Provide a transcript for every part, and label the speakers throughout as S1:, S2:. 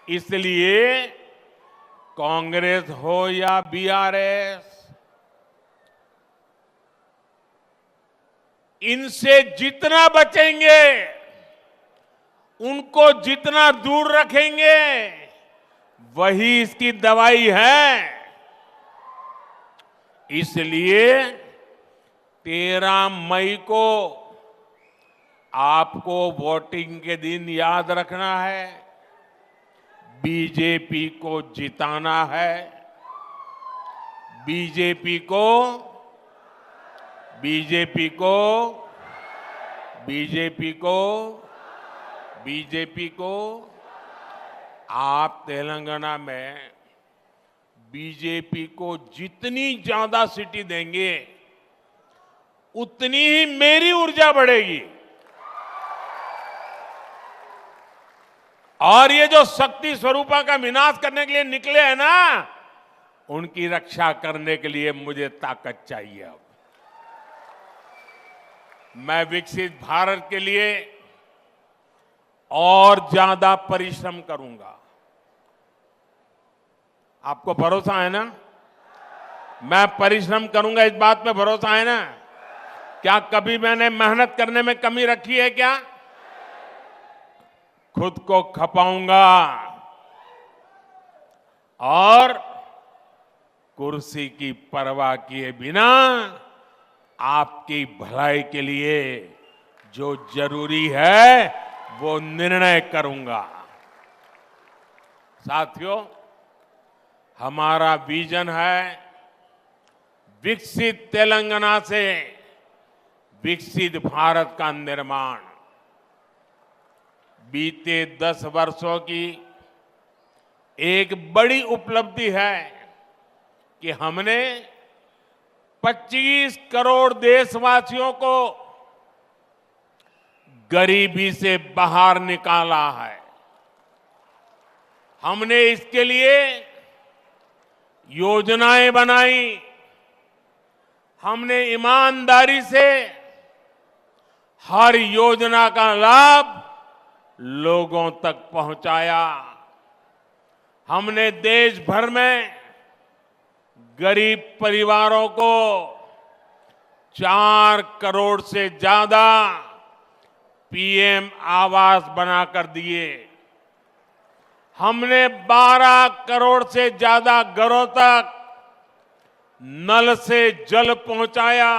S1: इसलिए कांग्रेस हो या बीआरएस, इनसे जितना बचेंगे, उनको जितना दूर रखेंगे, वही इसकी दवाई है। इसलिए 13 मई को आपको वोटिंग के दिन याद रखना है, बीजेपी को जिताना है। बीजेपी को बीजेपी को बीजेपी को बीजेपी को आप तेलंगाना में बीजेपी को जितनी ज्यादा सीटें देंगे, उतनी ही मेरी ऊर्जा बढ़ेगी। और ये जो शक्ति स्वरूपा का विनाश करने के लिए निकले हैं ना, उनकी रक्षा करने के लिए मुझे ताकत चाहिए। अब मैं विकसित भारत के लिए और ज्यादा परिश्रम करूंगा। आपको भरोसा है ना? मैं परिश्रम करूंगा, इस बात पे भरोसा है ना? क्या कभी मैंने मेहनत करने में कमी रखी है क्या? खुद को खपाऊंगा और कुर्सी की परवाह किए बिना आपकी भलाई के लिए जो जरूरी है वो निर्णय करूंगा। साथियों, हमारा विजन है विकसित तेलंगाना से विकसित भारत का निर्माण। बीते 10 वर्षों की एक बड़ी उपलब्धि है कि हमने 25 करोड़ देशवासियों को गरीबी से बाहर निकाला है। हमने इसके लिए योजनाएं बनाई, हमने ईमानदारी से हर योजना का लाभ लोगों तक पहुंचाया। हमने देश भर में गरीब परिवारों को 4 करोड़ से ज्यादा पीएम आवास बनाकर दिए। हमने 12 करोड़ से ज्यादा घरों तक नल से जल पहुंचाया।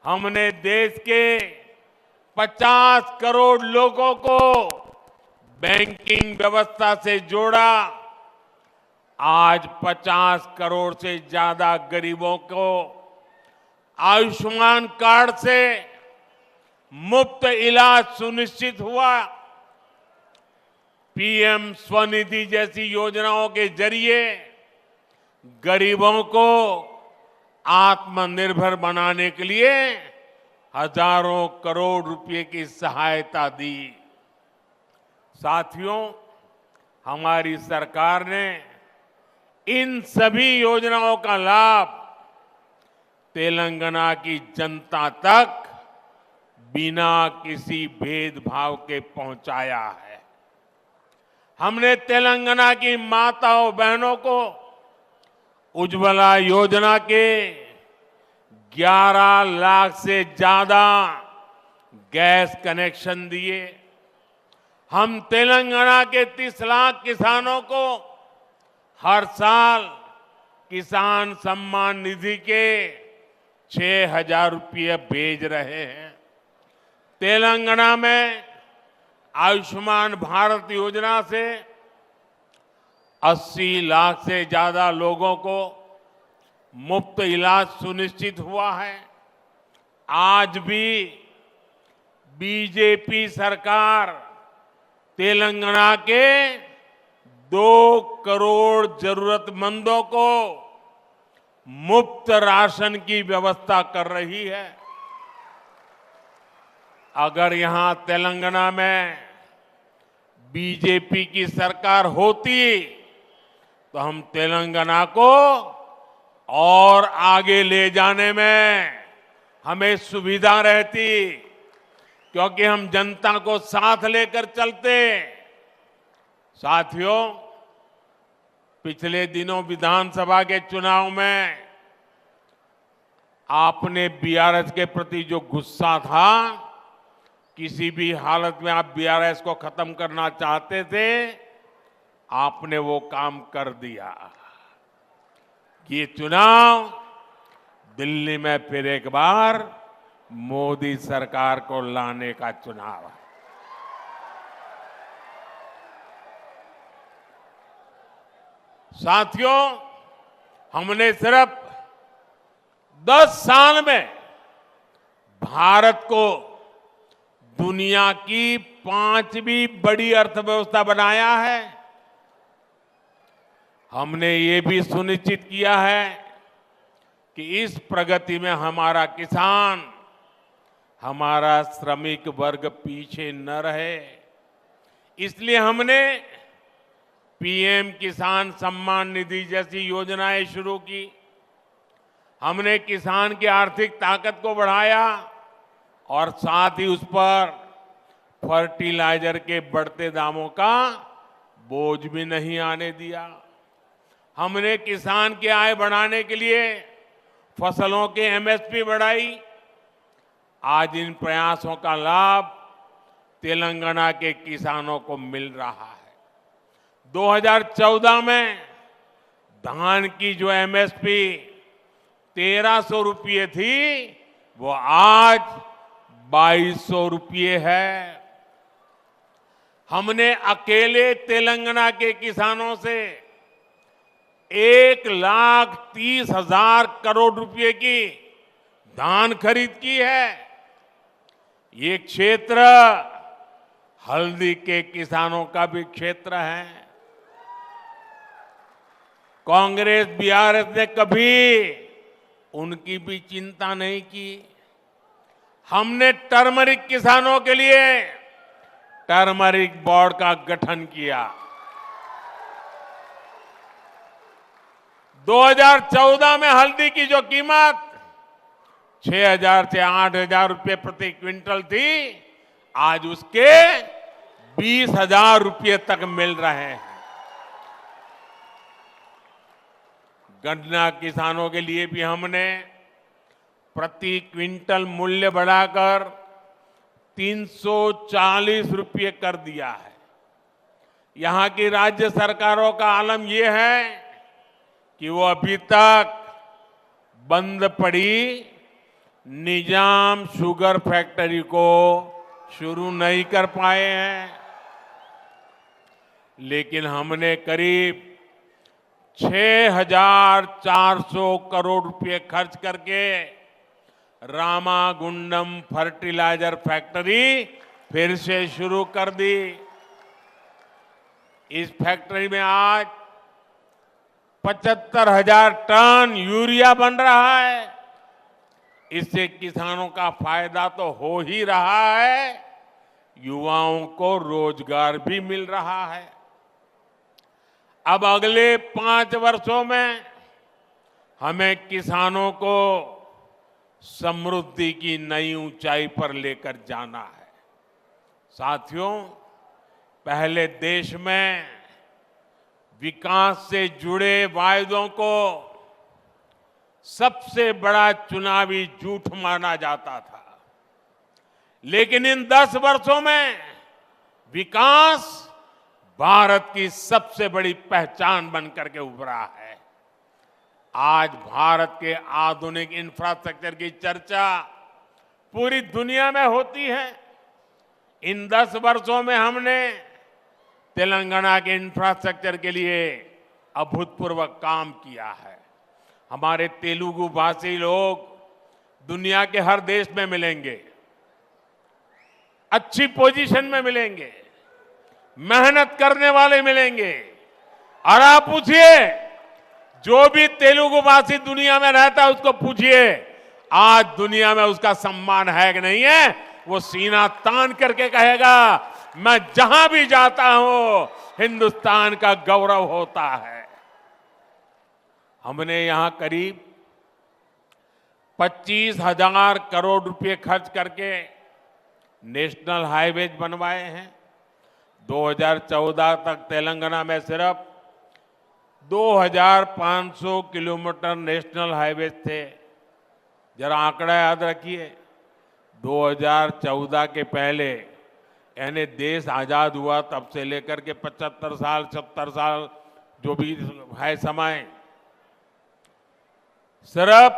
S1: हमने देश के 50 करोड़ लोगों को बैंकिंग व्यवस्था से जोड़ा। आज 50 करोड़ से ज्यादा गरीबों को आयुष्मान कार्ड से मुफ्त इलाज सुनिश्चित हुआ। पीएम स्वनिधि जैसी योजनाओं के जरिए गरीबों को आत्मनिर्भर बनाने के लिए हजारों करोड़ रुपए की सहायता दी। साथियों, हमारी सरकार ने इन सभी योजनाओं का लाभ तेलंगाना की जनता तक बिना किसी भेदभाव के पहुंचाया है। हमने तेलंगाना की माताओं बहनों को उज्ज्वला योजना के 11 लाख से ज्यादा गैस कनेक्शन दिए। हम तेलंगाना के 30 लाख किसानों को हर साल किसान सम्मान निधि के 6,000 रुपये भेज रहे हैं। तेलंगाना में आयुष्मान भारत योजना से 80 लाख से ज्यादा लोगों को मुफ्त इलाज सुनिश्चित हुआ है। आज भी बीजेपी सरकार तेलंगाना के 2 करोड़ जरूरतमंदों को मुफ्त राशन की व्यवस्था कर रही है। अगर यहां तेलंगाना में बीजेपी की सरकार होती तो हम तेलंगाना को और आगे ले जाने में हमें सुविधा रहती, क्योंकि हम जनता को साथ लेकर चलते। साथियों, पिछले दिनों विधानसभा के चुनाव में आपने बीआरएस के प्रति जो गुस्सा था, किसी भी हालत में आप बीआरएस को खत्म करना चाहते थे, आपने वो काम कर दिया। ये चुनाव दिल्ली में फिर एक बार मोदी सरकार को लाने का चुनाव है। साथियों, हमने सिर्फ 10 साल में भारत को दुनिया की 5वीं बड़ी अर्थव्यवस्था बनाया है। हमने ये भी सुनिश्चित किया है कि इस प्रगति में हमारा किसान, हमारा श्रमिक वर्ग पीछे न रहे। इसलिए हमने पीएम किसान सम्मान निधि जैसी योजनाएं शुरू की। हमने किसान की आर्थिक ताकत को बढ़ाया और साथ ही उस पर फर्टिलाइजर के बढ़ते दामों का बोझ भी नहीं आने दिया। हमने किसान की आय बढ़ाने के लिए फसलों के एमएसपी बढ़ाई। आज इन प्रयासों का लाभ तेलंगाना के किसानों को मिल रहा है। 2014 में धान की जो एमएसपी 1300 रुपये थी, वो आज 2200 रुपये है। हमने अकेले तेलंगाना के किसानों से 1,30,000 करोड़ रुपए की धान खरीद की है। ये क्षेत्र हल्दी के किसानों का भी क्षेत्र है। कांग्रेस बीआरएस ने कभी उनकी भी चिंता नहीं की। हमने टर्मरिक किसानों के लिए टर्मरिक बोर्ड का गठन किया। 2014 में हल्दी की जो कीमत 6,000 से 8,000 रुपये प्रति क्विंटल थी, आज उसके 20,000 रुपये तक मिल रहे हैं। गन्ना किसानों के लिए भी हमने प्रति क्विंटल मूल्य बढ़ाकर 340 रुपये कर दिया है। यहां की राज्य सरकारों का आलम यह है कि वो अभी तक बंद पड़ी निजाम शुगर फैक्ट्री को शुरू नहीं कर पाए हैं। लेकिन हमने करीब 6,400 करोड़ रुपए खर्च करके रामागुंडम फर्टिलाइजर फैक्ट्री फिर से शुरू कर दी। इस फैक्ट्री में आज 75,000 टन यूरिया बन रहा है। इससे किसानों का फायदा तो हो ही रहा है, युवाओं को रोजगार भी मिल रहा है। अब अगले 5 वर्षों में हमें किसानों को समृद्धि की नई ऊंचाई पर लेकर जाना है। साथियों, पहले देश में विकास से जुड़े वायदों को सबसे बड़ा चुनावी झूठ माना जाता था, लेकिन इन 10 वर्षों में विकास भारत की सबसे बड़ी पहचान बनकर के उभरा है। आज भारत के आधुनिक इंफ्रास्ट्रक्चर की चर्चा पूरी दुनिया में होती है। इन 10 वर्षों में हमने तेलंगाना के इंफ्रास्ट्रक्चर के लिए अभूतपूर्व काम किया है। हमारे तेलुगु भाषी लोग दुनिया के हर देश में मिलेंगे, अच्छी पोजीशन में मिलेंगे, मेहनत करने वाले मिलेंगे। और आप पूछिए, जो भी तेलुगु भाषी दुनिया में रहता है उसको पूछिए, आज दुनिया में उसका सम्मान है कि नहीं है। वो सीना तान करके कहेगा, मैं जहां भी जाता हूं हिंदुस्तान का गौरव होता है। हमने यहां करीब 25,000 करोड़ रुपए खर्च करके नेशनल हाईवेज बनवाए हैं। 2014 तक तेलंगाना में सिर्फ 2500 किलोमीटर नेशनल हाईवे थे। जरा आंकड़ा याद रखिए, 2014 के पहले यानी देश आजाद हुआ तब से लेकर के 75 साल 70 साल जो भी है समय, सिर्फ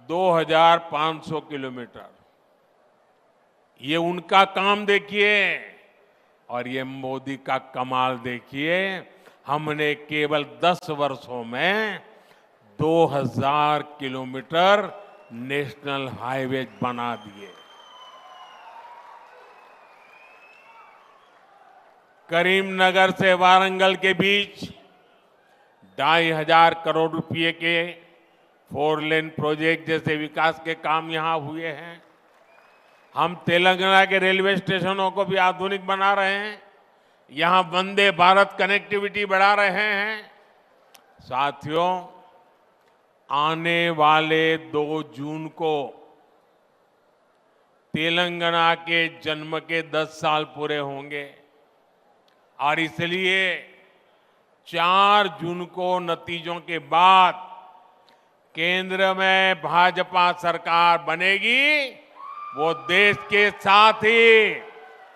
S1: 2500 किलोमीटर। ये उनका काम देखिए और ये मोदी का कमाल देखिए। हमने केवल 10 वर्षों में 2000 किलोमीटर नेशनल हाईवे बना दिए। करीमनगर से वारंगल के बीच 2,500 करोड़ रुपए के 4 लेन प्रोजेक्ट जैसे विकास के काम यहां हुए हैं। हम तेलंगाना के रेलवे स्टेशनों को भी आधुनिक बना रहे हैं, यहां वंदे भारत कनेक्टिविटी बढ़ा रहे हैं। साथियों, आने वाले 2 जून को तेलंगाना के जन्म के 10 साल पूरे होंगे और इसलिए 4 जून को नतीजों के बाद केंद्र में भाजपा सरकार बनेगी। वो देश के साथ ही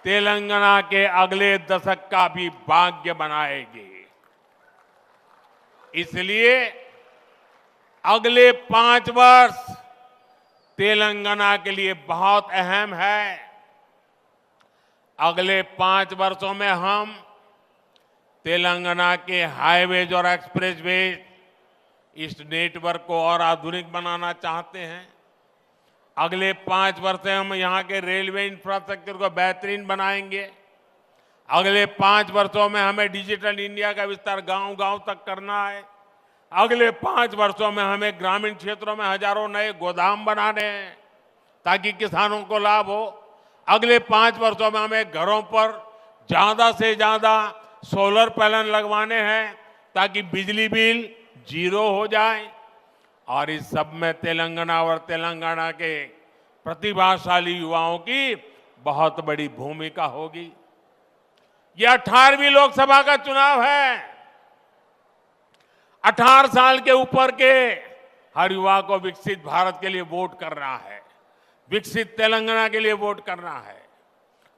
S1: तेलंगाना के अगले दशक का भी भाग्य बनाएगी। इसलिए अगले 5 वर्ष तेलंगाना के लिए बहुत अहम है। अगले 5 वर्षों में हम तेलंगाना के हाईवेज और एक्सप्रेसवेज इस नेटवर्क को और आधुनिक बनाना चाहते हैं। अगले 5 वर्ष में हम यहाँ के रेलवे इंफ्रास्ट्रक्चर को बेहतरीन बनाएंगे। अगले 5 वर्षों में हमें डिजिटल इंडिया का विस्तार गांव-गांव तक करना है। अगले 5 वर्षों में हमें ग्रामीण क्षेत्रों में हजारों नए गोदाम बनाने हैं ताकि किसानों को लाभ हो। अगले 5 वर्षों में हमें घरों पर ज्यादा से ज्यादा सोलर पैनल लगवाने हैं ताकि बिजली बिल 0 हो जाए। और इस सब में तेलंगाना और तेलंगाना के प्रतिभाशाली युवाओं की बहुत बड़ी भूमिका होगी। ये 18वीं लोकसभा का चुनाव है। 18 साल के ऊपर के हर युवा को विकसित भारत के लिए वोट करना है, विकसित तेलंगाना के लिए वोट करना है।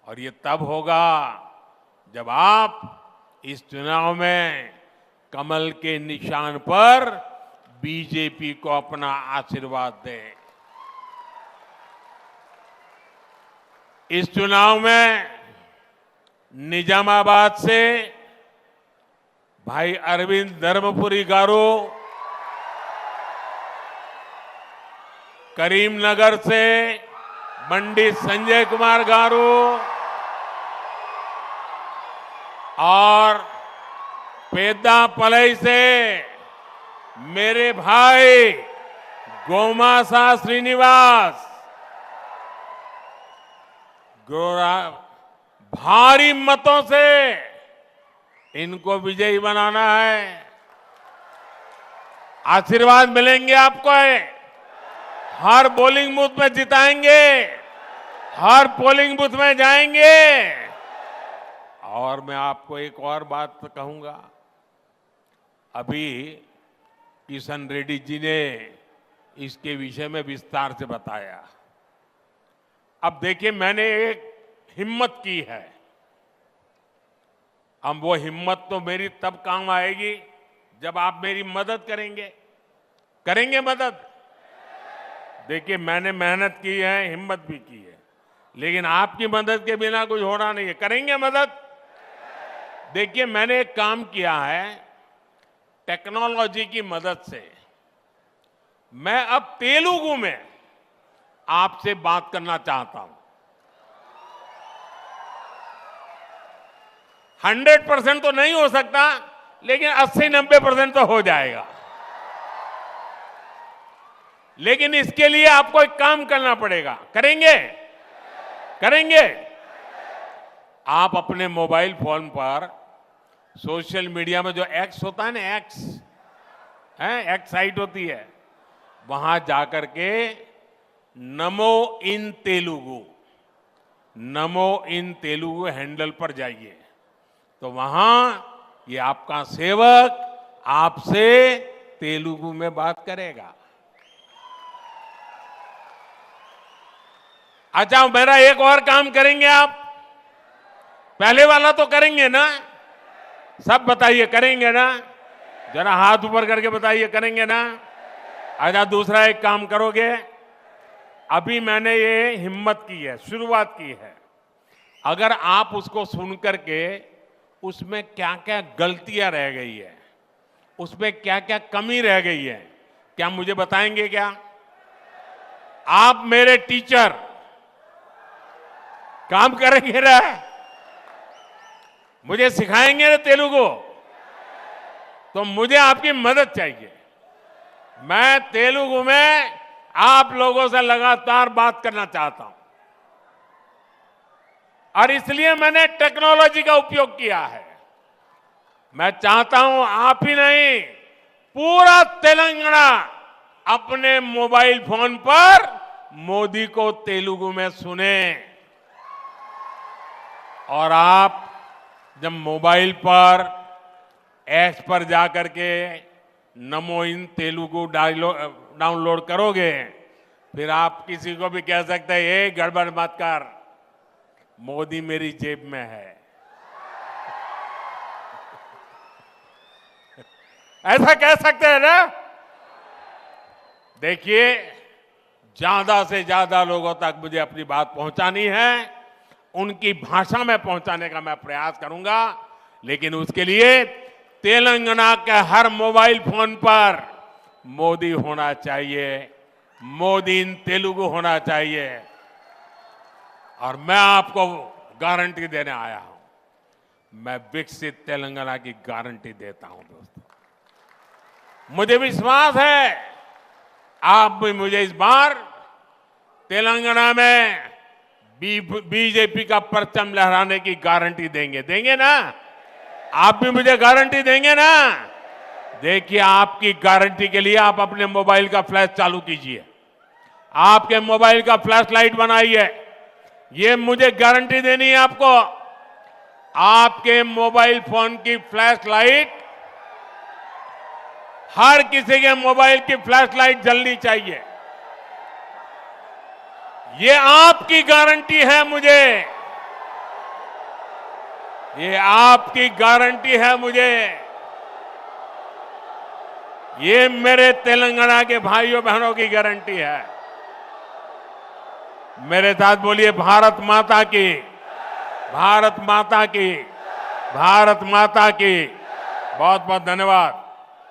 S1: और ये तब होगा जब आप इस चुनाव में कमल के निशान पर बीजेपी को अपना आशीर्वाद दें। इस चुनाव में निजामाबाद से भाई अरविंद धर्मपुरी गारू, करीमनगर से पंडित संजय कुमार गारू और पेद्दापलई से मेरे भाई गोमासा श्रीनिवास भारी मतों से इनको विजयी बनाना है। आशीर्वाद मिलेंगे आपको, हर पोलिंग बूथ में जिताएंगे, हर पोलिंग बूथ में जाएंगे। और मैं आपको एक और बात कहूंगा, अभी किशन रेड्डी जी ने इसके विषय में विस्तार से बताया। अब देखिए, मैंने एक हिम्मत की है। अब वो हिम्मत तो मेरी तब काम आएगी जब आप मेरी मदद करेंगे। करेंगे मदद? देखिए, मैंने मेहनत की है, हिम्मत भी की है, लेकिन आपकी मदद के बिना कुछ होना नहीं है। करेंगे मदद? देखिए, मैंने एक काम किया है, टेक्नोलॉजी की मदद से मैं अब तेलुगु में आपसे बात करना चाहता हूं। 100% तो नहीं हो सकता, लेकिन 80-90% तो हो जाएगा। लेकिन इसके लिए आपको एक काम करना पड़ेगा। करेंगे? करेंगे? आप अपने मोबाइल फोन पर सोशल मीडिया में जो एक्स होता है ना, एक्स साइट होती है, वहां जाकर के नमो इन तेलुगु हैंडल पर जाइए तो वहां ये आपका सेवक आपसे तेलुगु में बात करेगा। अच्छा, मेरा एक और काम करेंगे आप? पहले वाला तो करेंगे ना? सब बताइए, करेंगे ना? जरा हाथ ऊपर करके बताइए, करेंगे ना? अच्छा, दूसरा एक काम करोगे? अभी मैंने ये हिम्मत की है, शुरुआत की है। अगर आप उसको सुन करके उसमें क्या क्या गलतियां रह गई है, उसमें क्या क्या कमी रह गई है, क्या मुझे बताएंगे क्या? आप मेरे टीचर काम करेंगे ना? मुझे सिखाएंगे ना तेलुगु? तो मुझे आपकी मदद चाहिए। मैं तेलुगु में आप लोगों से लगातार बात करना चाहता हूं और इसलिए मैंने टेक्नोलॉजी का उपयोग किया है। मैं चाहता हूं आप ही नहीं, पूरा तेलंगाना अपने मोबाइल फोन पर मोदी को तेलुगु में सुने। और आप जब मोबाइल पर ऐप्स पर जाकर के नमो इन तेलुगु डाउनलोड करोगे, फिर आप किसी को भी कह सकते हैं, ये गड़बड़ मत कर, मोदी मेरी जेब में है। ऐसा कह सकते हैं ना? देखिए, ज्यादा से ज्यादा लोगों तक मुझे अपनी बात पहुंचानी है, उनकी भाषा में पहुंचाने का मैं प्रयास करूंगा। लेकिन उसके लिए तेलंगाना के हर मोबाइल फोन पर मोदी होना चाहिए, मोदी इन तेलुगु होना चाहिए। और मैं आपको गारंटी देने आया हूं, मैं विकसित तेलंगाना की गारंटी देता हूं दोस्तों। मुझे विश्वास है आप भी मुझे इस बार तेलंगाना में बीजेपी का परचम लहराने की गारंटी देंगे ना? आप भी मुझे गारंटी देंगे ना? देखिए, आपकी गारंटी के लिए आप अपने मोबाइल का फ्लैश चालू कीजिए, आपके मोबाइल का फ्लैश लाइट बनाइए। ये मुझे गारंटी देनी है आपको। आपके मोबाइल फोन की फ्लैश लाइट, हर किसी के मोबाइल की फ्लैश लाइट जलनी चाहिए। ये आपकी गारंटी है मुझे, ये आपकी गारंटी है मुझे। ये मेरे तेलंगाना के भाइयों बहनों की गारंटी है। मेरे साथ बोलिए, भारत माता की, भारत माता की, भारत माता की। बहुत बहुत धन्यवाद।